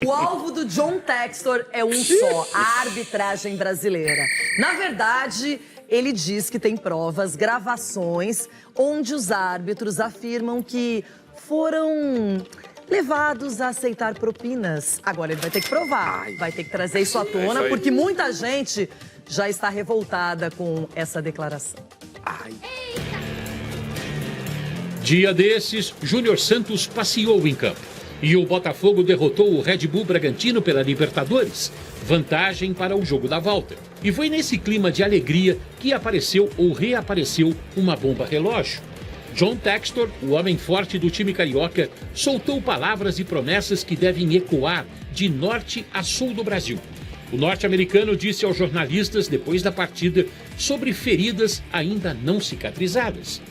O alvo do John Textor é um só, a arbitragem brasileira. Na verdade, ele diz que tem provas, gravações, onde os árbitros afirmam que foram levados a aceitar propinas. Agora ele vai ter que provar, vai ter que trazer isso à tona, porque muita gente já está revoltada com essa declaração. Dia desses, Júnior Santos passeou em campo. E o Botafogo derrotou o Red Bull Bragantino pela Libertadores. Vantagem para o jogo da volta. E foi nesse clima de alegria que apareceu ou reapareceu uma bomba relógio. John Textor, o homem forte do time carioca, soltou palavras e promessas que devem ecoar de norte a sul do Brasil. O norte-americano disse aos jornalistas depois da partida sobre feridas ainda não cicatrizadas.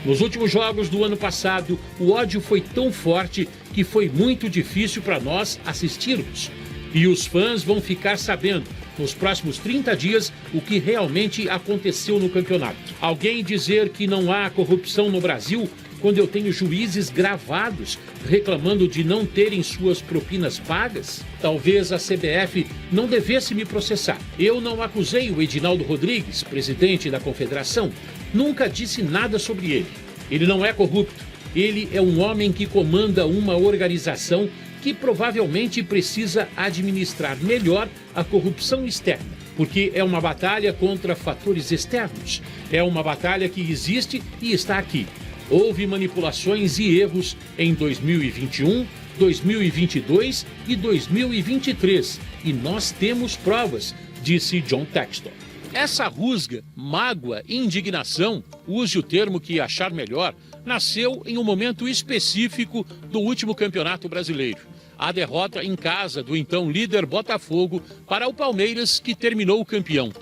Nos últimos jogos do ano passado, o ódio foi tão forte que foi muito difícil para nós assistirmos. E os fãs vão ficar sabendo, nos próximos 30 dias, o que realmente aconteceu no campeonato. Alguém dizer que não há corrupção no Brasil quando eu tenho juízes gravados reclamando de não terem suas propinas pagas? Talvez a CBF não devesse me processar. Eu não acusei o Edinaldo Rodrigues, presidente da Confederação. Nunca disse nada sobre ele. Ele não é corrupto. Ele é um homem que comanda uma organização que provavelmente precisa administrar melhor a corrupção externa, porque é uma batalha contra fatores externos. É uma batalha que existe e está aqui. Houve manipulações e erros em 2021, 2022 e 2023. E nós temos provas, disse John Textor. Essa rusga, mágoa, indignação, use o termo que achar melhor, nasceu em um momento específico do último Campeonato Brasileiro. A derrota em casa do então líder Botafogo para o Palmeiras, que terminou campeão.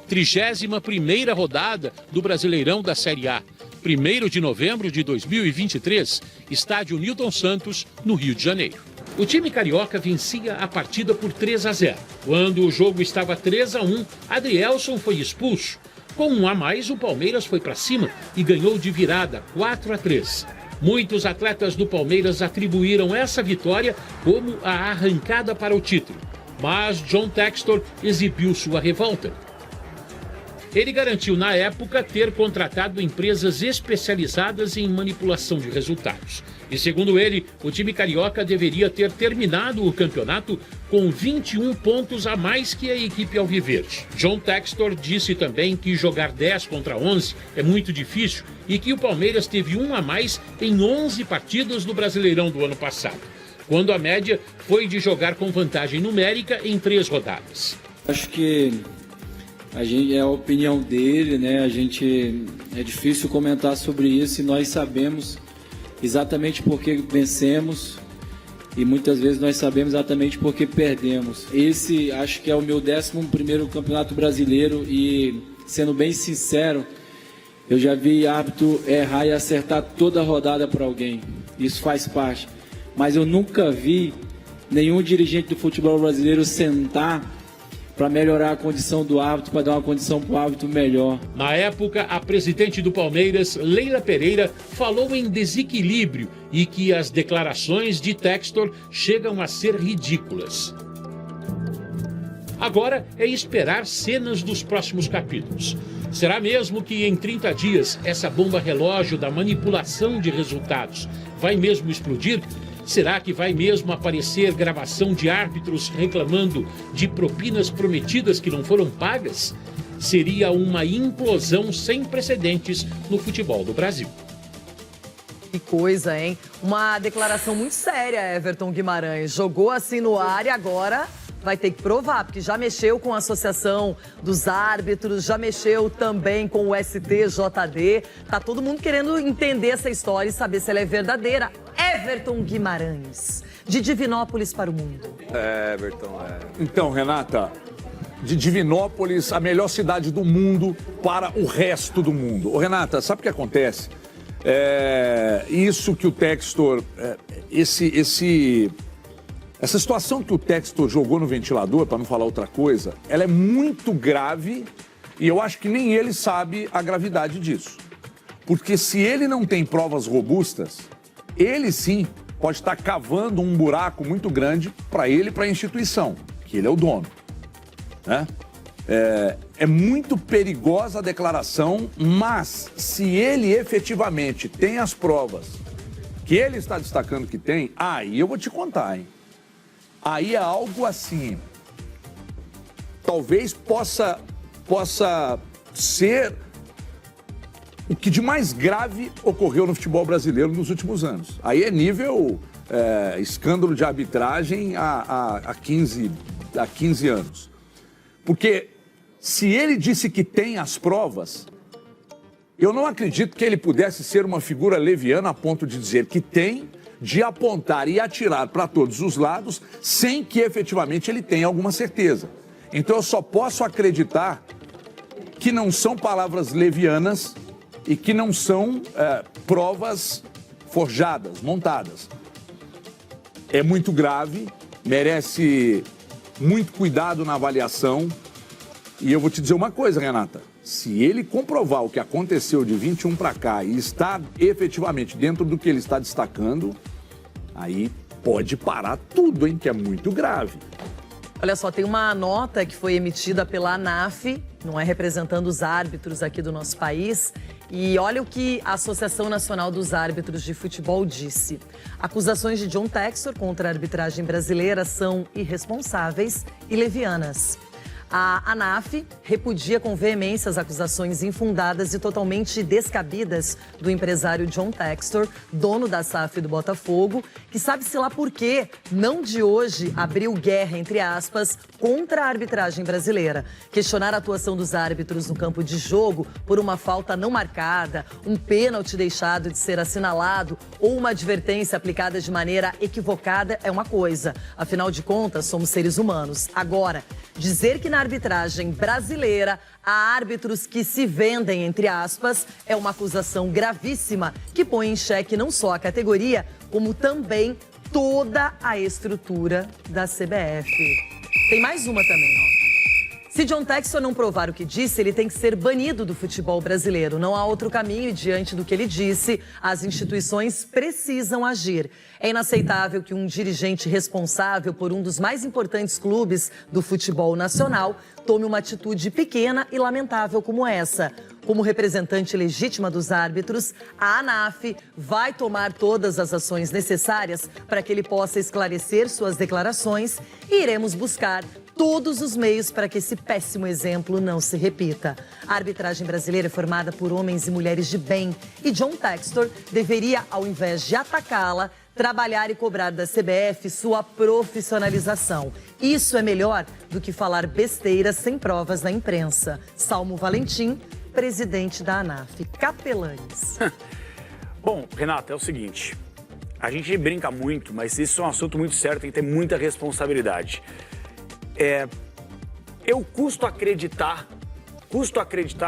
31ª rodada do Brasileirão da Série A. 1º de novembro de 2023, estádio Newton Santos, no Rio de Janeiro. O time carioca vencia a partida por 3-0. Quando o jogo estava 3-1, Adrielson foi expulso. Com um a mais, o Palmeiras foi para cima e ganhou de virada 4-3. Muitos atletas do Palmeiras atribuíram essa vitória como a arrancada para o título. Mas John Textor exibiu sua revolta. Ele garantiu, na época, ter contratado empresas especializadas em manipulação de resultados. E, segundo ele, o time carioca deveria ter terminado o campeonato com 21 pontos a mais que a equipe alviverde. John Textor disse também que jogar 10 contra 11 é muito difícil e que o Palmeiras teve um a mais em 11 partidas do Brasileirão do ano passado, quando a média foi de jogar com vantagem numérica em 3 rodadas. Acho que é a opinião dele, né? É difícil comentar sobre isso e nós sabemos exatamente por que vencemos e muitas vezes nós sabemos exatamente por que perdemos. Esse acho que é o meu 11º Campeonato Brasileiro e, sendo bem sincero, eu já vi árbitro errar e acertar toda a rodada para alguém. Isso faz parte. Mas eu nunca vi nenhum dirigente do futebol brasileiro sentar para melhorar a condição do árbitro, para dar uma condição para o árbitro melhor. Na época, a presidente do Palmeiras, Leila Pereira, falou em desequilíbrio e que as declarações de Textor chegam a ser ridículas. Agora é esperar cenas dos próximos capítulos. Será mesmo que em 30 dias essa bomba relógio da manipulação de resultados vai mesmo explodir? Será que vai mesmo aparecer gravação de árbitros reclamando de propinas prometidas que não foram pagas? Seria uma implosão sem precedentes no futebol do Brasil. Que coisa, hein? Uma declaração muito séria, Everton Guimarães. Jogou assim no ar e agora vai ter que provar, porque já mexeu com a Associação dos Árbitros, já mexeu também com o STJD. Tá todo mundo querendo entender essa história e saber se ela é verdadeira. Everton Guimarães, de Divinópolis para o mundo. Everton, Então, Renata, de Divinópolis, a melhor cidade do mundo para o resto do mundo. Ô, Renata, sabe o que acontece? Isso que o Textor, essa situação que o Textor jogou no ventilador, para não falar outra coisa, ela é muito grave e eu acho que nem ele sabe a gravidade disso. Porque se ele não tem provas robustas, ele sim pode estar cavando um buraco muito grande para ele e para a instituição, que ele é o dono, né? É muito perigosa a declaração, mas se ele efetivamente tem as provas que ele está destacando que tem, aí eu vou te contar, hein? Aí é algo assim, talvez possa ser o que de mais grave ocorreu no futebol brasileiro nos últimos anos. Aí é nível escândalo de arbitragem há 15 anos. Porque se ele disse que tem as provas, eu não acredito que ele pudesse ser uma figura leviana a ponto de dizer que tem, de apontar e atirar para todos os lados, sem que efetivamente ele tenha alguma certeza. Então eu só posso acreditar que não são palavras levianas e que não são provas forjadas, montadas. É muito grave, merece muito cuidado na avaliação. E eu vou te dizer uma coisa, Renata. Se ele comprovar o que aconteceu de 21 para cá e está efetivamente dentro do que ele está destacando, aí pode parar tudo, hein? Que é muito grave. Olha só, tem uma nota que foi emitida pela ANAF, não é, representando os árbitros aqui do nosso país. E olha o que a Associação Nacional dos Árbitros de Futebol disse. Acusações de John Textor contra a arbitragem brasileira são irresponsáveis e levianas. A ANAF repudia com veemência as acusações infundadas e totalmente descabidas do empresário John Textor, dono da SAF do Botafogo, que sabe-se lá por quê, não de hoje, abriu guerra, entre aspas, contra a arbitragem brasileira. Questionar a atuação dos árbitros no campo de jogo por uma falta não marcada, um pênalti deixado de ser assinalado ou uma advertência aplicada de maneira equivocada é uma coisa. Afinal de contas, somos seres humanos. Agora, dizer que na arbitragem brasileira há árbitros que se vendem, entre aspas, é uma acusação gravíssima que põe em xeque não só a categoria, como também toda a estrutura da CBF. Tem mais uma também, ó. Se John Textor não provar o que disse, ele tem que ser banido do futebol brasileiro. Não há outro caminho e, diante do que ele disse, as instituições precisam agir. É inaceitável que um dirigente responsável por um dos mais importantes clubes do futebol nacional tome uma atitude pequena e lamentável como essa. Como representante legítima dos árbitros, a ANAF vai tomar todas as ações necessárias para que ele possa esclarecer suas declarações e iremos buscar todos os meios para que esse péssimo exemplo não se repita. A arbitragem brasileira é formada por homens e mulheres de bem e John Textor deveria, ao invés de atacá-la, trabalhar e cobrar da CBF sua profissionalização. Isso é melhor do que falar besteiras sem provas na imprensa. Salmo Valentim, presidente da ANAF. Capelanes. Bom, Renata, é o seguinte, a gente brinca muito, mas isso é um assunto muito sério, tem que ter muita responsabilidade. Eu custo acreditar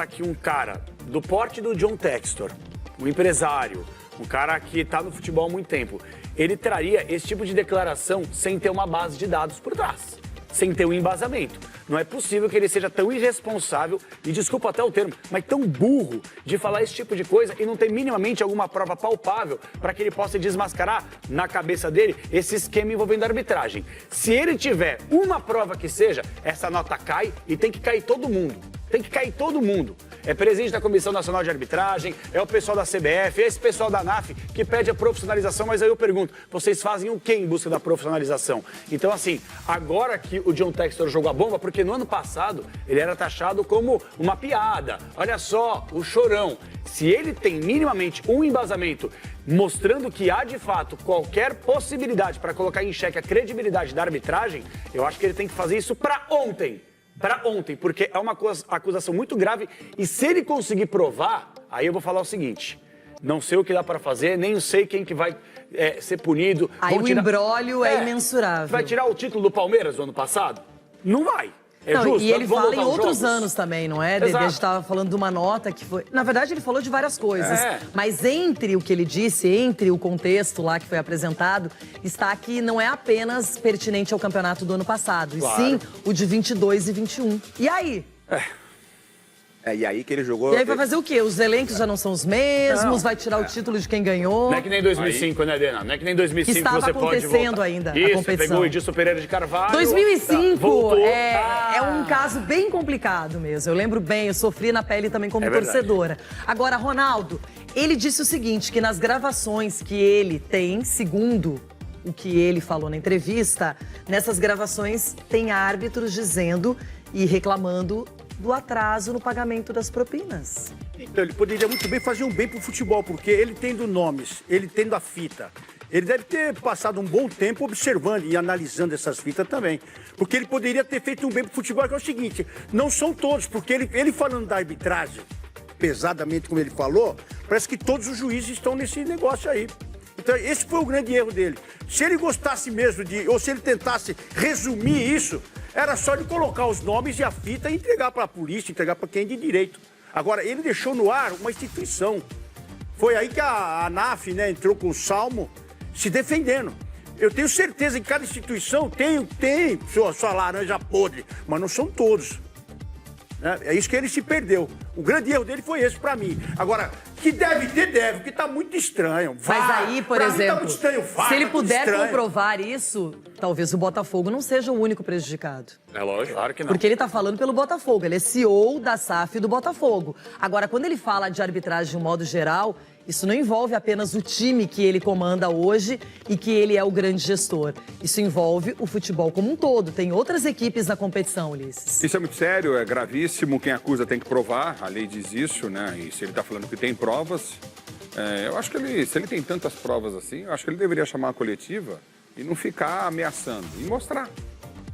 que um cara do porte do John Textor, um empresário, um cara que está no futebol há muito tempo, ele traria esse tipo de declaração sem ter uma base de dados por trás, sem ter um embasamento. Não é possível que ele seja tão irresponsável, e desculpa até o termo, mas tão burro de falar esse tipo de coisa e não ter minimamente alguma prova palpável para que ele possa desmascarar na cabeça dele esse esquema envolvendo a arbitragem. Se ele tiver uma prova que seja, essa nota cai e tem que cair todo mundo. Tem que cair todo mundo. É presidente da Comissão Nacional de Arbitragem, é o pessoal da CBF, é esse pessoal da ANAF que pede a profissionalização, mas aí eu pergunto, vocês fazem o quê em busca da profissionalização? Então, assim, agora que o John Textor jogou a bomba, porque no ano passado ele era taxado como uma piada. Olha só, o chorão. Se ele tem minimamente um embasamento mostrando que há, de fato, qualquer possibilidade para colocar em xeque a credibilidade da arbitragem, eu acho que ele tem que fazer isso para ontem. Para ontem, porque é uma acusação muito grave e se ele conseguir provar, aí eu vou falar o seguinte, não sei o que dá para fazer, nem sei quem que vai ser punido. Aí o imbróglio é imensurável. Vai tirar o título do Palmeiras do ano passado? Não vai. É não, justo, e ele fala em outros jogos. anos também, não é, Dede? A gente estava falando de uma nota que foi... Na verdade, ele falou de várias coisas. Mas entre o que ele disse, entre o contexto lá que foi apresentado, está que não é apenas pertinente ao campeonato do ano passado, claro. E sim o de 22 e 21. E aí? E aí que ele jogou... E aí vai fazer o quê? Os elencos já não são os mesmos? Não. Vai tirar o título de quem ganhou? Não é que nem 2005, né, Dena? Não é que nem 2005 Que estava você pode acontecendo voltar. ainda a Isso, competição. pegou o Edilson Pereira de Carvalho. 2005 voltou. é um caso bem complicado mesmo. Eu lembro bem, eu sofri na pele também como torcedora. Agora, Ronaldo, ele disse o seguinte, que nas gravações que ele tem, segundo o que ele falou na entrevista, nessas gravações tem árbitros dizendo e reclamando do atraso no pagamento das propinas. Então, ele poderia muito bem fazer um bem pro futebol, porque ele tendo nomes, ele tendo a fita, ele deve ter passado um bom tempo observando e analisando essas fitas também. Porque ele poderia ter feito um bem pro futebol, que é o seguinte, não são todos, porque ele falando da arbitragem, pesadamente como ele falou, parece que todos os juízes estão nesse negócio aí. Então, esse foi o grande erro dele. Se ele gostasse mesmo ou se ele tentasse resumir isso, era só ele colocar os nomes e a fita e entregar para a polícia, entregar para quem é de direito. Agora, ele deixou no ar uma instituição. Foi aí que a ANAF, né, entrou com o Salmo se defendendo. Eu tenho certeza que cada instituição tem sua laranja podre, mas não são todos. É isso que ele se perdeu. O grande erro dele foi esse pra mim. Agora, que deve ter, porque tá muito estranho. Mas aí, por exemplo, tá muito estranho, se ele puder comprovar isso, talvez o Botafogo não seja o único prejudicado. É lógico, claro que não. Porque ele tá falando pelo Botafogo, ele é CEO da SAF do Botafogo. Agora, quando ele fala de arbitragem de um modo geral, isso não envolve apenas o time que ele comanda hoje e que ele é o grande gestor. Isso envolve o futebol como um todo. Tem outras equipes na competição, Ulisses. Isso é muito sério, é gravíssimo. Quem acusa tem que provar, a lei diz isso, né? E se ele está falando que tem provas, eu acho que se ele tem tantas provas assim, eu acho que ele deveria chamar a coletiva e não ficar ameaçando, e mostrar.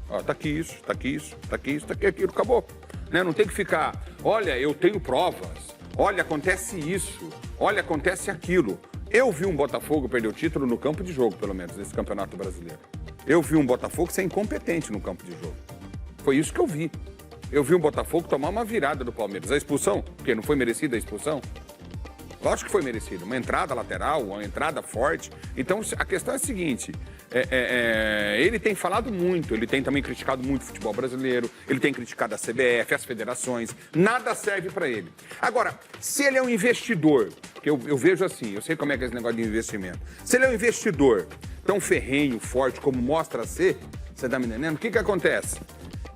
Ó, tá aqui isso, tá aqui isso, tá aqui isso, tá aqui aquilo, acabou. Né? Não tem que ficar, olha, eu tenho provas, olha, acontece isso, olha, acontece aquilo. Eu vi um Botafogo perder o título no campo de jogo, pelo menos, nesse Campeonato Brasileiro. Eu vi um Botafogo ser incompetente no campo de jogo. Foi isso que eu vi. Eu vi um Botafogo tomar uma virada do Palmeiras. A expulsão, porque não foi merecida a expulsão? Lógico que foi merecida. Uma entrada lateral, uma entrada forte. Então, a questão é a seguinte, ele tem falado muito, ele tem também criticado muito o futebol brasileiro, ele tem criticado a CBF, as federações, nada serve para ele. Agora, se ele é um investidor, que eu vejo assim, eu sei como é que é esse negócio de investimento, se ele é um investidor tão ferrenho, forte, como mostra ser, você tá me entendendo? O que acontece?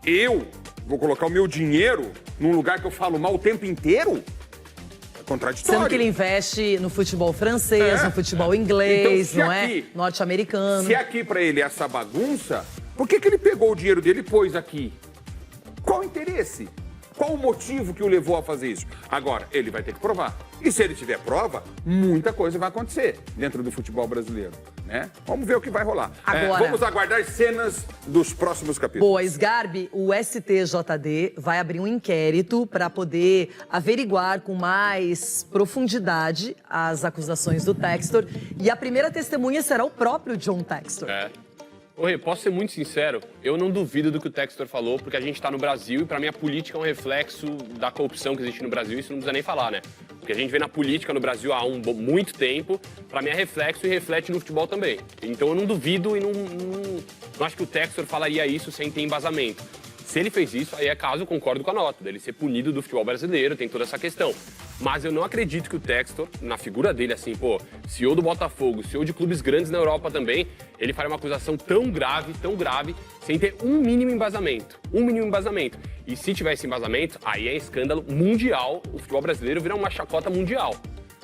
Eu vou colocar o meu dinheiro num lugar que eu falo mal o tempo inteiro? Contraditório. Sendo que ele investe no futebol francês, no futebol inglês, então, não é? Norte-americano. Se aqui pra ele é essa bagunça, por que ele pegou o dinheiro dele e pôs aqui? Qual o interesse? Qual o motivo que o levou a fazer isso? Agora, ele vai ter que provar. E se ele tiver prova, muita coisa vai acontecer dentro do futebol brasileiro, né? Vamos ver o que vai rolar. Agora, vamos aguardar cenas dos próximos capítulos. Boa, Sgarbi, o STJD vai abrir um inquérito para poder averiguar com mais profundidade as acusações do Textor. E a primeira testemunha será o próprio John Textor. Rê, posso ser muito sincero, eu não duvido do que o Textor falou, porque a gente está no Brasil e para mim a política é um reflexo da corrupção que existe no Brasil, isso não precisa nem falar, né? Porque a gente vê na política no Brasil há muito tempo, para mim é reflexo e reflete no futebol também. Então eu não duvido e não acho que o Textor falaria isso sem ter embasamento. Se ele fez isso, aí é caso, eu concordo com a nota, dele ser punido do futebol brasileiro, tem toda essa questão. Mas eu não acredito que o Textor, na figura dele, assim, CEO do Botafogo, CEO de clubes grandes na Europa também, ele faria uma acusação tão grave, sem ter um mínimo embasamento. Um mínimo embasamento. E se tivesse embasamento, aí é escândalo mundial, o futebol brasileiro vira uma chacota mundial.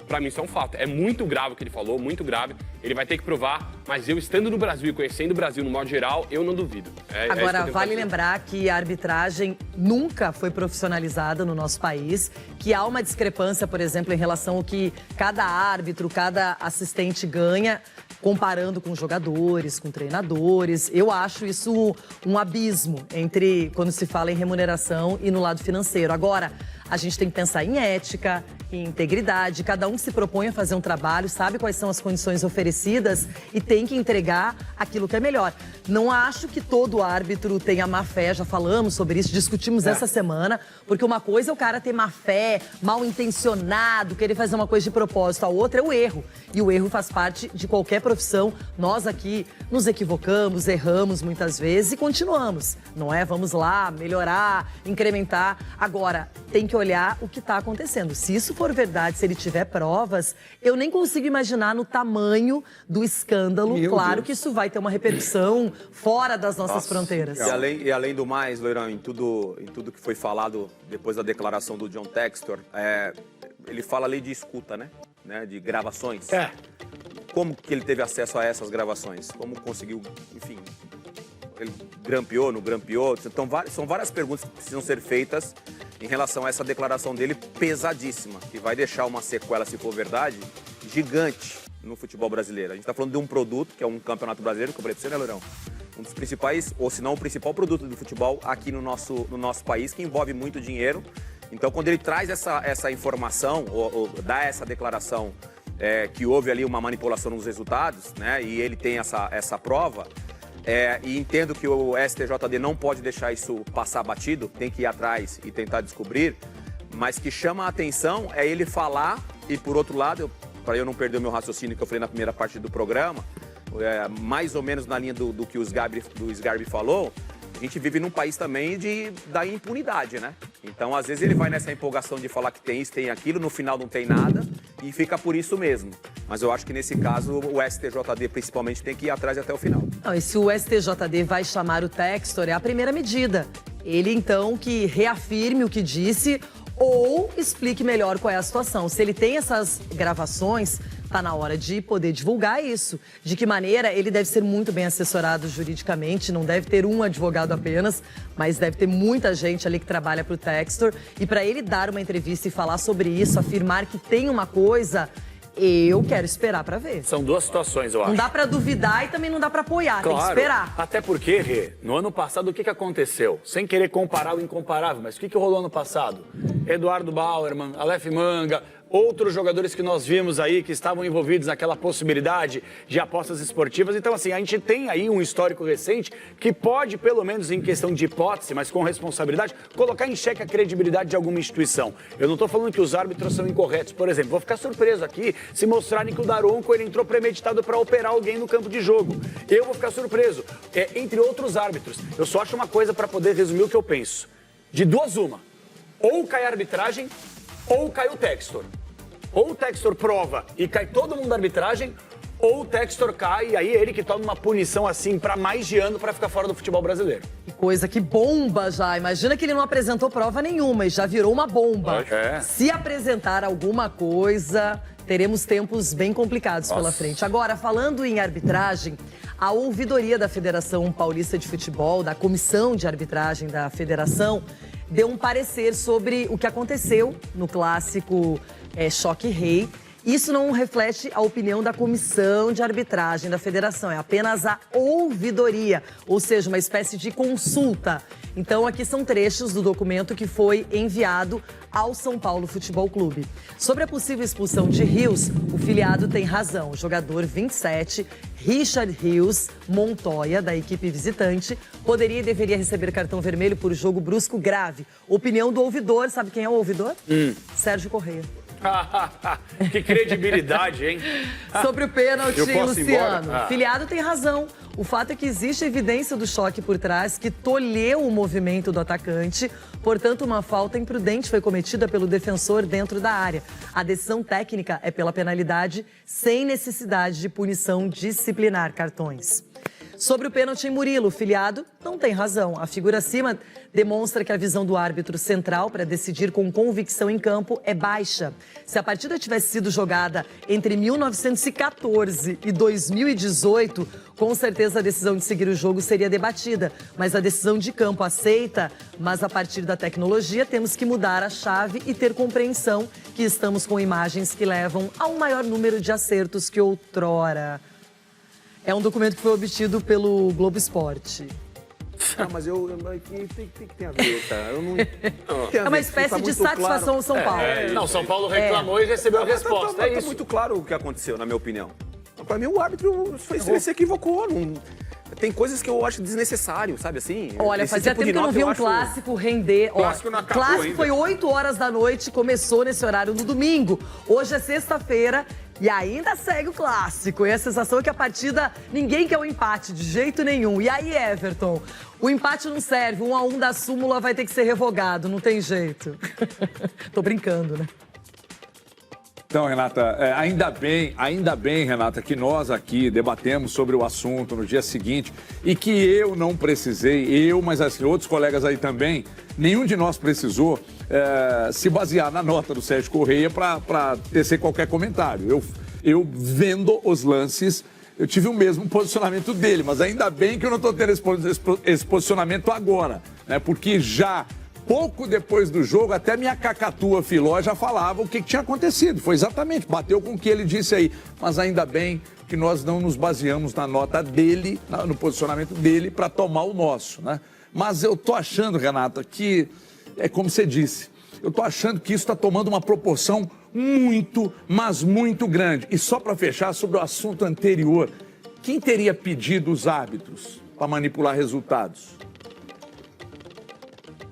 Pra mim isso é um fato. É muito grave o que ele falou, muito grave. Ele vai ter que provar, mas eu estando no Brasil e conhecendo o Brasil no modo geral, eu não duvido. Agora, vale lembrar que a arbitragem nunca foi profissionalizada no nosso país, que há uma discrepância, por exemplo, em relação ao que cada árbitro, cada assistente ganha, comparando com jogadores, com treinadores. Eu acho isso um abismo entre quando se fala em remuneração e no lado financeiro. Agora, a gente tem que pensar em ética, em integridade. Cada um se propõe a fazer um trabalho, sabe quais são as condições oferecidas e tem que entregar aquilo que é melhor. Não acho que todo árbitro tenha má fé, já falamos sobre isso, discutimos essa semana, porque uma coisa é o cara ter má fé, mal intencionado, querer fazer uma coisa de propósito, a outra é o erro. E o erro faz parte de qualquer profissão. Nós aqui nos equivocamos, erramos muitas vezes e continuamos, não é? Vamos lá, melhorar, incrementar. Agora, tem que que olhar o que está acontecendo. Se isso for verdade, se ele tiver provas, eu nem consigo imaginar no tamanho do escândalo. Claro que isso vai ter uma repercussão fora das nossas fronteiras. E além do mais, Loirão, em tudo que foi falado depois da declaração do John Textor, ele fala ali de escuta, né? De gravações. Como que ele teve acesso a essas gravações? Como conseguiu, enfim, ele grampeou, não grampeou? Então, são várias perguntas que precisam ser feitas em relação a essa declaração dele pesadíssima, que vai deixar uma sequela, se for verdade, gigante no futebol brasileiro. A gente está falando de um produto, que é um campeonato brasileiro, que eu falei pra você, né, Loirão? Um dos principais, ou se não o principal produto do futebol aqui no nosso país, que envolve muito dinheiro. Então, quando ele traz essa informação, ou dá essa declaração, que houve ali uma manipulação nos resultados, né? E ele tem essa prova, e entendo que o STJD não pode deixar isso passar batido, tem que ir atrás e tentar descobrir, mas que chama a atenção é ele falar, e por outro lado, para eu não perder o meu raciocínio que eu falei na primeira parte do programa, mais ou menos na linha do que o Sgarbi falou, a gente vive num país também da impunidade, né? Então, às vezes, ele vai nessa empolgação de falar que tem isso, tem aquilo, no final não tem nada e fica por isso mesmo. Mas eu acho que, nesse caso, o STJD, principalmente, tem que ir atrás até o final. Não, e se o STJD vai chamar o Textor, é a primeira medida. Ele, então, que reafirme o que disse ou explique melhor qual é a situação. Se ele tem essas gravações, tá na hora de poder divulgar isso. De que maneira? Ele deve ser muito bem assessorado juridicamente, não deve ter um advogado apenas, mas deve ter muita gente ali que trabalha pro Textor. E para ele dar uma entrevista e falar sobre isso, afirmar que tem uma coisa, eu quero esperar para ver. São duas situações, eu acho. Não dá para duvidar e também não dá para apoiar, Claro, tem que esperar. Até porque, Rê, no ano passado, o que aconteceu? Sem querer comparar o incomparável, mas o que rolou ano passado? Eduardo Bauerman, Aleph Manga, outros jogadores que nós vimos aí que estavam envolvidos naquela possibilidade de apostas esportivas. Então, assim, a gente tem aí um histórico recente que pode, pelo menos em questão de hipótese, mas com responsabilidade, colocar em xeque a credibilidade de alguma instituição. Eu não estou falando que os árbitros são incorretos. Por exemplo, vou ficar surpreso aqui se mostrarem que o Daronco ele entrou premeditado para operar alguém no campo de jogo. Eu vou ficar surpreso. Entre outros árbitros. Eu só acho uma coisa para poder resumir o que eu penso. De duas, uma. Ou cai a arbitragem, ou cai o Textor. Ou o Textor prova e cai todo mundo da arbitragem, ou o Textor cai e aí ele que toma uma punição assim para mais de ano para ficar fora do futebol brasileiro. Que coisa, que bomba já. Imagina que ele não apresentou prova nenhuma e já virou uma bomba. Se apresentar alguma coisa, teremos tempos bem complicados pela frente. Agora, falando em arbitragem, a ouvidoria da Federação Paulista de Futebol, da Comissão de Arbitragem da Federação, deu um parecer sobre o que aconteceu no clássico Choque Rei. Isso não reflete a opinião da Comissão de Arbitragem da Federação, é apenas a ouvidoria, ou seja, uma espécie de consulta. Então, aqui são trechos do documento que foi enviado ao São Paulo Futebol Clube. Sobre a possível expulsão de Rios, o filiado tem razão. O jogador 27, Richard Rios Montoya, da equipe visitante, poderia e deveria receber cartão vermelho por jogo brusco grave. Opinião do ouvidor, sabe quem é o ouvidor? Sérgio Corrêa. Que credibilidade, hein? Sobre o pênalti, Luciano. Embora? Filiado tem razão. O fato é que existe evidência do choque por trás que tolheu o movimento do atacante. Portanto, uma falta imprudente foi cometida pelo defensor dentro da área. A decisão técnica é pela penalidade, sem necessidade de punição disciplinar, cartões. Sobre o pênalti em Murilo, o filiado não tem razão. A figura acima demonstra que a visão do árbitro central para decidir com convicção em campo é baixa. Se a partida tivesse sido jogada entre 1914 e 2018, com certeza a decisão de seguir o jogo seria debatida. Mas a decisão de campo aceita, mas a partir da tecnologia temos que mudar a chave e ter compreensão que estamos com imagens que levam a um maior número de acertos que outrora. É um documento que foi obtido pelo Globo Esporte. Não, mas tem que ter a ver, cara. Eu não... É uma espécie de satisfação ao São Paulo. Não, São Paulo reclamou e recebeu a resposta. Tá muito claro o que aconteceu, na minha opinião. Para mim, o árbitro ele se equivocou. tem coisas que eu acho desnecessário, sabe assim? Olha, Esse fazia tipo tempo de que eu não nota vi um acho- clássico render. Ó, Clássico não acabou clássico ainda. foi 8 horas da noite, começou nesse horário no domingo. Hoje é sexta-feira e ainda segue o clássico. E a sensação é que a partida, ninguém quer o empate de jeito nenhum. E aí, Everton, o empate não serve, 1-1 da súmula vai ter que ser revogado, não tem jeito. Tô brincando, né? Então, Renata, ainda bem, Renata, que nós aqui debatemos sobre o assunto no dia seguinte e que eu não precisei, mas assim, outros colegas aí também, nenhum de nós precisou se basear na nota do Sérgio Correia para tecer qualquer comentário. Eu vendo os lances, eu tive o mesmo posicionamento dele, mas ainda bem que eu não estou tendo esse posicionamento agora, né? Porque já pouco depois do jogo, até minha cacatua Filó já falava o que tinha acontecido. Foi exatamente, bateu com o que ele disse aí. Mas ainda bem que nós não nos baseamos na nota dele, no posicionamento dele, para tomar o nosso, né? Mas eu tô achando, Renata, que é como você disse, eu tô achando que isso está tomando uma proporção muito, mas muito grande. E só para fechar sobre o assunto anterior, quem teria pedido os árbitros para manipular resultados?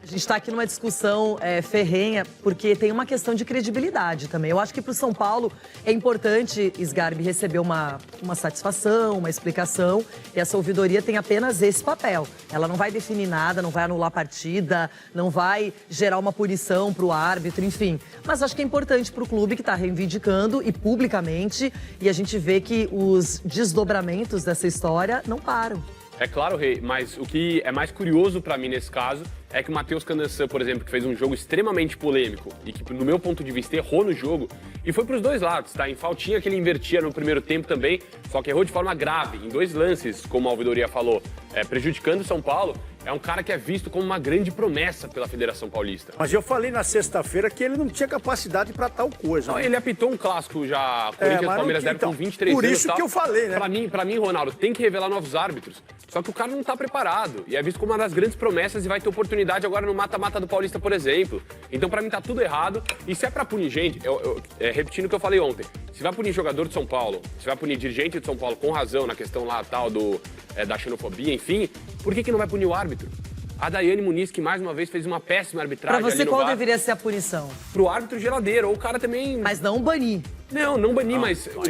A gente está aqui numa discussão ferrenha, porque tem uma questão de credibilidade também. Eu acho que para o São Paulo é importante, Sgarbi, receber uma satisfação, uma explicação. E essa ouvidoria tem apenas esse papel. Ela não vai definir nada, não vai anular a partida, não vai gerar uma punição para o árbitro, enfim. Mas acho que é importante para o clube que está reivindicando e publicamente. E a gente vê que os desdobramentos dessa história não param. É claro, Rei, mas o que é mais curioso pra mim nesse caso é que o Matheus Candançan, por exemplo, que fez um jogo extremamente polêmico e que, no meu ponto de vista, errou no jogo, e foi pros dois lados, tá? Em faltinha que ele invertia no primeiro tempo também, só que errou de forma grave, em 2 lances, como a ouvidoria falou, prejudicando o São Paulo. É um cara que é visto como uma grande promessa pela Federação Paulista. Mas eu falei na sexta-feira que ele não tinha capacidade para tal coisa. Não, né? ele apitou um clássico já, Corinthians e Palmeiras deram com 23 anos. Por isso tal. que eu falei, né? Pra mim, Ronaldo, tem que revelar novos árbitros. Só que o cara não tá preparado. E é visto como uma das grandes promessas e vai ter oportunidade agora no mata-mata do Paulista, por exemplo. Então, pra mim, tá tudo errado. E se é pra punir gente, repetindo o que eu falei ontem, se vai punir jogador de São Paulo, se vai punir dirigente de São Paulo com razão na questão lá tal da xenofobia, enfim, por que não vai punir o árbitro? A Daiane Muniz, que mais uma vez fez uma péssima arbitragem. Pra você, ali no qual VAR, deveria ser a punição? pro árbitro geladeira, ou o cara também... Mas não banir. Não banir, mas... Porque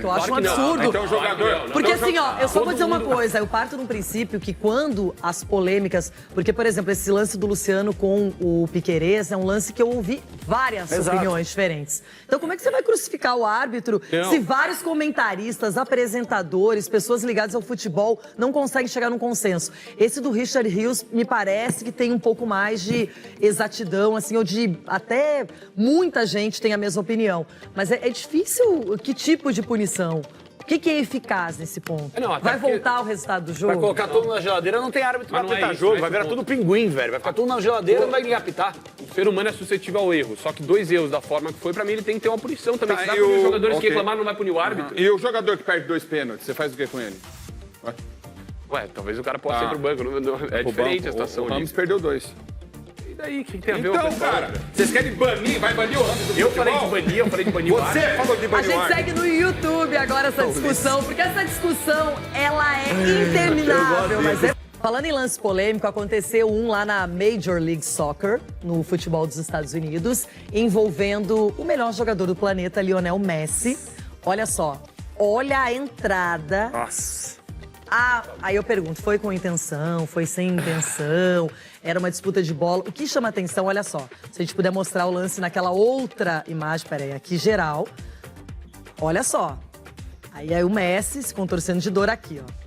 eu acho Claro um que não. absurdo. Então, jogador... Porque assim, ó, eu só vou Todo dizer uma mundo- coisa, eu parto de um princípio que quando as polêmicas... Porque, por exemplo, esse lance do Luciano com o Piquerez é um lance que eu ouvi várias Exato. opiniões diferentes. Então, como é que você vai crucificar o árbitro se vários comentaristas, apresentadores, pessoas ligadas ao futebol não conseguem chegar num consenso? Esse do Richard Rios me parece que tem um pouco mais de exatidão, assim, ou de até muita gente tem a mesma opinião. Mas é difícil, que tipo de punição? O que é eficaz nesse ponto? Não, até Vai porque- voltar o resultado do Vai jogo? colocar tudo na geladeira, não tem árbitro pra Mas não é apitar isso, jogo, não é vai esse virar o tudo pinguim, velho. Vai ficar tudo na geladeira, não vai ninguém apitar. O ser humano é suscetível ao erro, só que 2 erros da forma que foi, pra mim, ele tem que ter uma punição também. Tá, Se vai e punir o- os jogadores que ok. reclamaram, não vai punir o árbitro. E o jogador que perde 2 pênaltis, você faz o que com ele? Ué, talvez o cara possa ir pro banco. É O diferente banco, a situação o ali. Ramos perdeu 2. E daí, o que tem a ver uma Então, pessoa cara, outra? vocês querem banir? Vai banir o Ramos do Eu futebol? falei de banir o Você árbitro. falou de A banir o gente árbitro. segue no YouTube agora essa discussão, porque essa discussão, ela é interminável, mas é... Falando em lance polêmico, aconteceu um lá na Major League Soccer, no futebol dos Estados Unidos, envolvendo o melhor jogador do planeta, Lionel Messi. Olha só, olha a entrada. Nossa. Aí eu pergunto, foi com intenção, foi sem intenção, era uma disputa de bola. O que chama atenção, olha só, se a gente puder mostrar o lance naquela outra imagem, peraí, aqui geral, olha só. Aí o Messi se contorcendo de dor aqui, ó.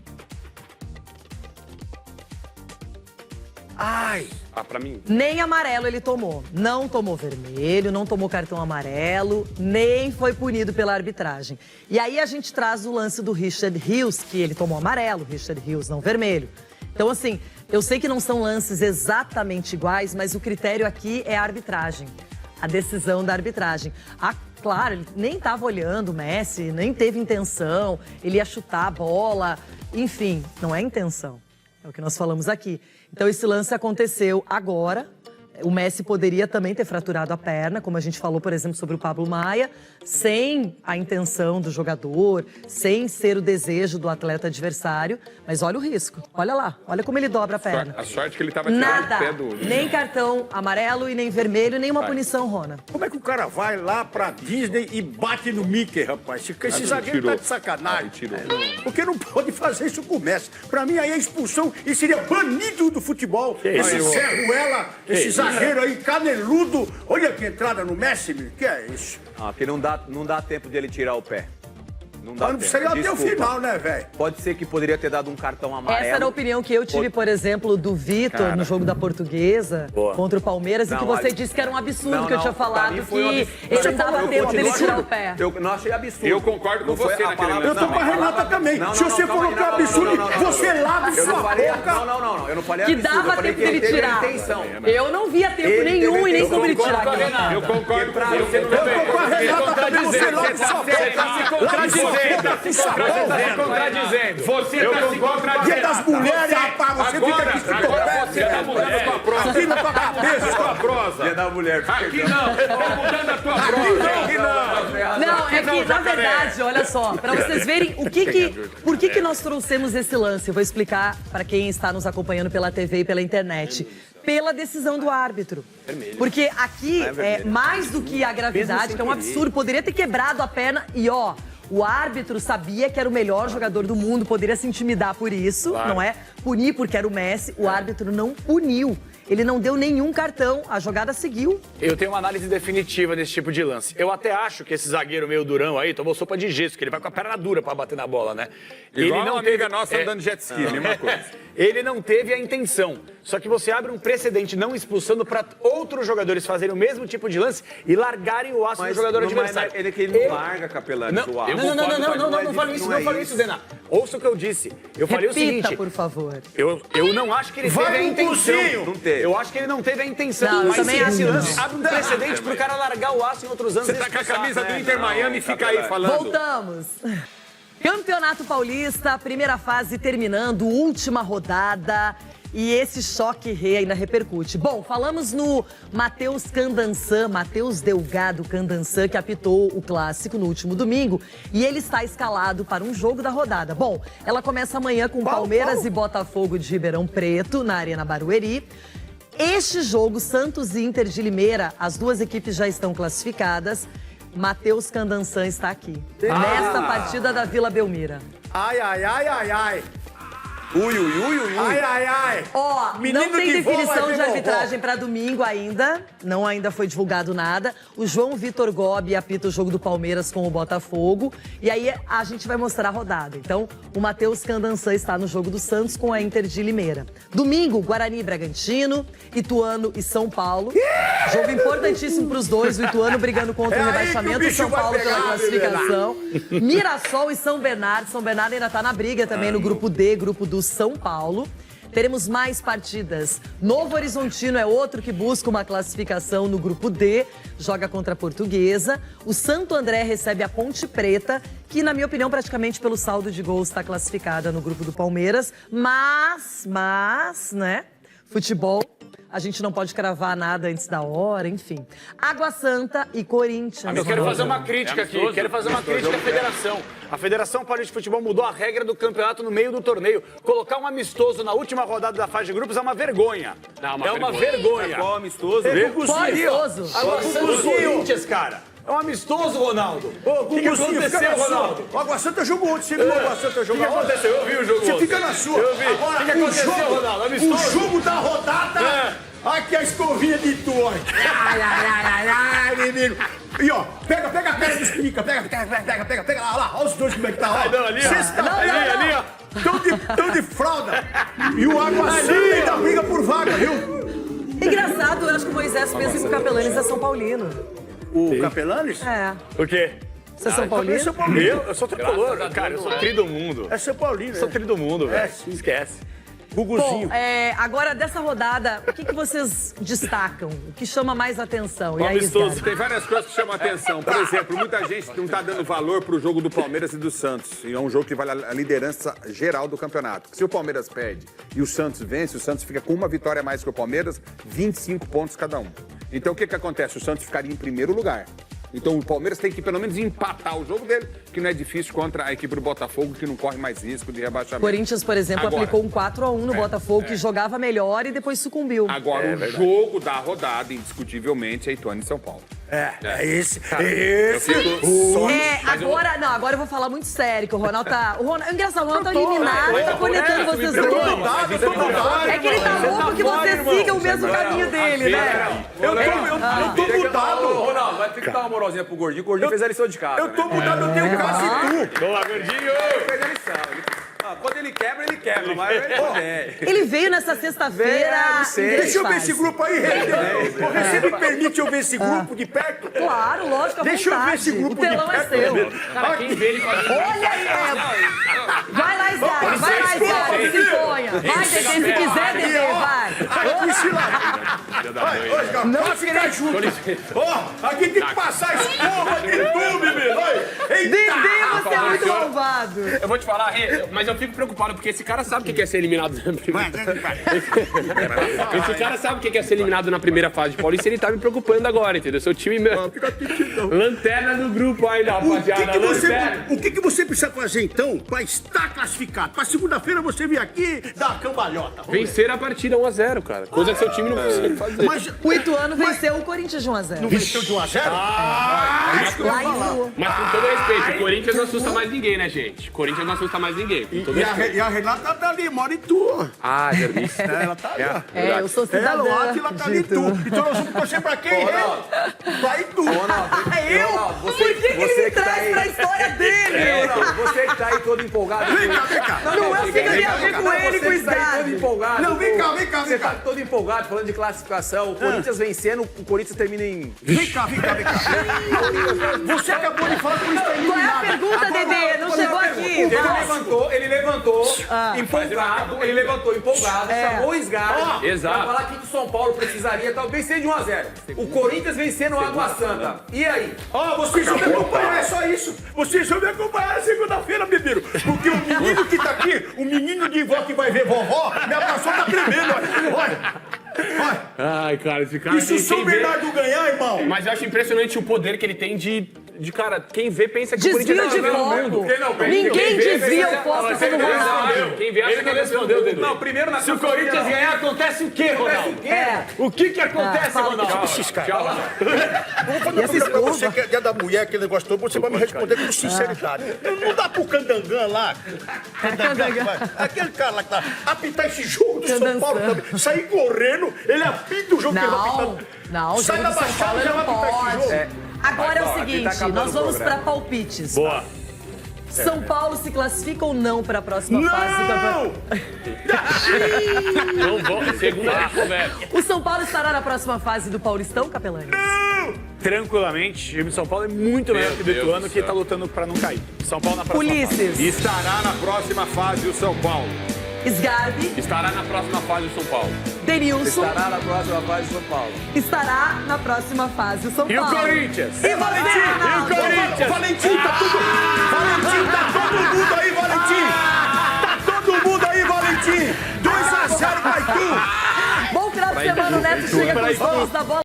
Ai. Pra mim, Nem amarelo ele tomou. Não tomou vermelho, não tomou cartão amarelo, nem foi punido pela arbitragem. E aí a gente traz o lance do Richard Rios, que ele tomou amarelo, Richard Rios não vermelho. Então, assim, eu sei que não são lances exatamente iguais, mas o critério aqui é a arbitragem. A decisão da arbitragem. Claro, ele nem estava olhando o Messi, nem teve intenção, ele ia chutar a bola. Enfim, não é intenção. É o que nós falamos aqui. Então, esse lance aconteceu agora, O Messi poderia também ter fraturado a perna, como a gente falou, por exemplo, sobre o Pablo Maia, sem a intenção do jogador, sem ser o desejo do atleta adversário. Mas olha o risco. Olha lá, olha como ele dobra a perna. A sorte que ele tava tirando Nada, o pé do... nem cartão amarelo e nem vermelho, nem uma punição, Rona. Como é que o cara vai lá pra Disney e bate no Mickey, rapaz? Esse zagueiro tá de sacanagem. Porque não pode fazer isso com o Messi. Pra mim, aí é expulsão e seria banido do futebol. Esse Serruela, esse zagueiro aí, caneludo. Olha que entrada no Messi, meu. Que é isso? Porque não dá tempo de ele tirar o pé. Não dá Mas não tempo. precisa ir até o Desculpa. final, né, velho? Pode ser que poderia ter dado um cartão amarelo. Essa era a opinião que eu tive, por exemplo, do Vitor no jogo da Portuguesa contra o Palmeiras, e que você disse que era um absurdo, que eu tinha falado que ele dava tempo dele tirar o pé. Eu não achei absurdo. Eu concordo com você naquele momento. Eu tô com a Renata também. Se você falou que é absurdo, você lava Eu sua não falei, boca. não, eu não falei Que absurdo. dava eu falei tempo que ele dele teve tirar. a intenção. Eu não via tempo nenhum e nem como ele tirar. Eu concordo com você. Eu tô com a Renata também, você lava sua boca. Lava sua boca com sabão. Contradizendo. Você tá se contradizendo. Dia das mulheres, rapaz, você fica aqui se Agora você tá mudando a tua prosa. aqui na tua cabeça. A tua prosa. Dia da mulher. Aqui não. Tá mudando a tua prosa. Aqui não. Não, é que, na verdade, olha só, pra vocês verem por que nós trouxemos esse lance. Eu vou explicar pra quem está nos acompanhando pela TV e pela internet. Pela decisão do árbitro. Porque aqui, mais do que a gravidade, que é um absurdo, poderia ter quebrado a perna e, ó, o árbitro sabia que era o melhor jogador do mundo, poderia se intimidar por isso, não é? Punir porque era o Messi, o árbitro não puniu. Ele não deu nenhum cartão, a jogada seguiu. Eu tenho uma análise definitiva desse tipo de lance. Eu até acho que esse zagueiro meio durão aí tomou sopa de gesso, que ele vai com a perna dura pra bater na bola, né? Igual Ele não uma amiga nossa andando de jet ski, mesma coisa. Ele não teve a intenção. Só que você abre um precedente não expulsando pra outros jogadores fazerem o mesmo tipo de lance e largarem o aço do jogador adversário. Ele não larga, Capelani, o aço. Não falei isso, Dena. Ouça o que eu disse. Eu falei o seguinte... Repita, por favor. Eu não acho que ele teve a intenção. Não teve. Eu acho que ele não teve a intenção. Não, eu mas também acho esse que lance não. abre um precedente pro cara largar o aço em outros anos. Você tá com a camisa do Inter Miami e fica aí falando. Voltamos. Campeonato Paulista, primeira fase terminando, última rodada. E esse choque rei ainda repercute. Bom, falamos no Matheus Candançan, Matheus Delgado Candançan, que apitou o clássico no último domingo. E ele está escalado para um jogo da rodada. Bom, ela começa amanhã com Palmeiras e Botafogo de Ribeirão Preto, na Arena Barueri. Este jogo, Santos e Inter de Limeira, as duas equipes já estão classificadas. Matheus Candançan está aqui, nesta partida da Vila Belmira. Ai, ai, ai, ai, ai. Ui, ui, ui, ui. Ai, ai, ai. Ó, Menino não tem que voa, definição vai de ver arbitragem para domingo ainda. Não ainda foi divulgado nada. O João Vitor Gobi apita o jogo do Palmeiras com o Botafogo. E aí a gente vai mostrar a rodada. Então, o Matheus Candançan está no jogo do Santos com a Inter de Limeira. Domingo, Guarani e Bragantino, Ituano e São Paulo. Jogo importantíssimo para os dois. O Ituano brigando contra o rebaixamento, o São Paulo pela classificação. Mirassol e São Bernardo. São Bernardo ainda está na briga também no grupo D, grupo do São Paulo. Teremos mais partidas. Novo Horizontino é outro que busca uma classificação no grupo D, joga contra a Portuguesa. O Santo André recebe a Ponte Preta, que, na minha opinião, praticamente pelo saldo de gols está classificada no grupo do Palmeiras. Mas, né? Futebol, a gente não pode cravar nada antes da hora, enfim. Água Santa e Corinthians. Eu quero fazer uma crítica aqui. Quero fazer uma crítica à federação. A Federação Paulista de Futebol mudou a regra do campeonato no meio do torneio. Colocar um amistoso na última rodada da fase de grupos é uma vergonha. Não, é uma vergonha. Qual amistoso? Qual amistoso? Água Santa e Corinthians, cara. É um amistoso, Ronaldo. O que aconteceu, Ronaldo? O Água Santa jogou ontem. Você viu o Água Santa jogar O que aconteceu? Eu vi o jogo Você ontem. fica na sua. Eu vi. Agora, O que aconteceu, Ronaldo? Amistoso? O jogo da rodada... Aqui a escovinha de toy. Ai, ai, ai, ai, ai, menino. E ó, pega a cara dos pica. Pega lá. Olha os dois como é que tá. Ó. Não, ali, ó. Ali, ó. Tão de fralda. E o Água Santa ainda briga por vaga, viu? Engraçado, eu acho que o Moisés pensa que o Capelanes é São Paulino. O Capelanes? É. O quê? Você é São Paulino? São Paulino. Eu sou tricolor, cara. Eu sou tri do mundo. É São Paulino. Eu sou tri do mundo, velho. Sim. Esquece. Guguzinho. Bom, agora dessa rodada, o que vocês destacam? O que chama mais atenção? E aí, Amistoso. Sgarbi? Tem várias coisas que chamam a atenção. Por exemplo, muita gente não está dando valor para o jogo do Palmeiras e do Santos. E é um jogo que vale a liderança geral do campeonato. Se o Palmeiras perde e o Santos vence, o Santos fica com uma vitória a mais que o Palmeiras, 25 pontos cada um. Então o que acontece? O Santos ficaria em primeiro lugar. Então o Palmeiras tem que pelo menos empatar o jogo dele, que não é difícil contra a equipe do Botafogo, que não corre mais risco de rebaixamento. Corinthians, por exemplo, Agora, aplicou um 4-1 no Botafogo, que jogava melhor e depois sucumbiu. Agora, o jogo da rodada, indiscutivelmente, é Ituano e São Paulo. Esse. Agora eu vou falar muito sério, que o Ronaldo tá... Engraçado, o Ronaldo tá eliminado, tá conectando vocês dois. É que ele tá louco que você siga o mesmo caminho dele, né? Eu tô mudado. Ronaldo, vai ter que dar uma moralzinha pro Gordinho. O Gordinho fez a lição de casa. Eu tô mudado, eu tenho casa e tu. Boa, Gordinho! Ele fez a lição. Quando ele quebra, mas ele também. Ele veio nessa sexta-feira. Não sei. Deixa eu ver esse grupo aí, Você me permite eu ver esse grupo de perto? Claro, lógico, à Deixa eu ver vontade. esse grupo O telão de é perto. seu. Cara, quem vê ele faz... Olha aí, vai lá, Sgarbi, se imponha. Vai, Dedê, se quiser, Dedê, vai. Não ficar junto. Aqui tem que passar escova de tudo, meu. Dedê, você é muito malvado. Eu vou te falar, Rê, mas eu fico preocupado, porque esse cara sabe o que é ser eliminado na primeira... Esse cara sabe o que é ser eliminado na primeira fase de Paulista, ele tá me preocupando agora, entendeu? Seu time... Lanterna do grupo ainda, rapaziada. O que você precisa fazer, então, pra estar classificado? Pra segunda-feira você vir aqui dar uma cambalhota. Vencer a partida 1-0, cara. Coisa que seu time não consegue fazer. O Ituano venceu o Corinthians de 1-0. Não venceu de 1-0? Lá em Rio. Mas com todo respeito, o Corinthians não assusta mais ninguém, né, gente? O Corinthians não assusta mais ninguém. Com todo respeito. E a Renata tá ali, mora em tu. Ah, já vi. Ela tá ali. Eu sou cidadã. Ela, Átila, tá ali em tu. Então nós vamos torcer pra quem? Vai em tu. Por que ele traz pra história dele? Você que tá aí todo empolgado. Vem cá. Não é assim que eu ia ver com ele, com o Você tá aí todo Sgarbi. empolgado. Não, vem cá. Você tá todo empolgado falando de classificação. O Corinthians vencendo, o Corinthians termina em... Vem cá. Você acabou de falar que o Corinthians tá Qual é a eliminado. pergunta, Dedê? Não chegou aqui. Ele levantou empolgado, chamou o Sgarbi Exato. pra falar que o São Paulo precisaria talvez ser de 1-0. O Corinthians vencendo o Água Santa. E aí? Vocês vão me acompanhar, é só isso. Vocês vão me acompanhar na segunda-feira, beberam. Porque o menino que tá aqui, o menino de vó que vai ver vovó, me abraçou, tá tremendo. Olha. Ai, cara, esse cara... E se o São Bernardo ganhar, irmão? Mas eu acho impressionante o poder que ele tem de cara, quem vê pensa que o Desvio Corinthians de tá jogando foco. mesmo. Ninguém desvia o foco Você como o Ronaldo. Quem vê acha que ele respondeu, Dedê. Não, primeiro na... Se o Corinthians ganhar, acontece o quê, Ronaldo? O que acontece, Ronaldo? Esses caras. Você que é da mulher, aquele negócio todo, você vai me responder com sinceridade. Não dá pro Candangan lá. Aquele cara lá que tá apitar esse jogo do São Paulo também. Sair correndo, ele apita o jogo que ele vai apitar. Não, o Sai jogo da do São baixada Paulo e já não vai apitar esse pode. jogo. Agora é o Aqui tá seguinte, acabando nós o vamos programa. pra palpites. Boa. São Paulo se classifica ou não pra próxima fase do campeonato? Então, segunda a gente conversa. O São Paulo estará na próxima fase do Paulistão, Capelani? Tranquilamente, o time de São Paulo é muito melhor que o do Ituano, que tá lutando pra não cair. São Paulo na próxima fase. Ulisses, Estará na próxima fase o São Paulo. Sgarbi, Estará na próxima fase do São Paulo. Denilson, Estará na próxima fase do São Paulo. estará na próxima fase o São E o Paulo. Corinthians? E você, Ronaldo? Valentim, tá todo mundo aí, Valentim! Tá todo mundo aí, Valentim! 2-0 vai tu! Bom final de semana, o Neto chega com os donos da bola.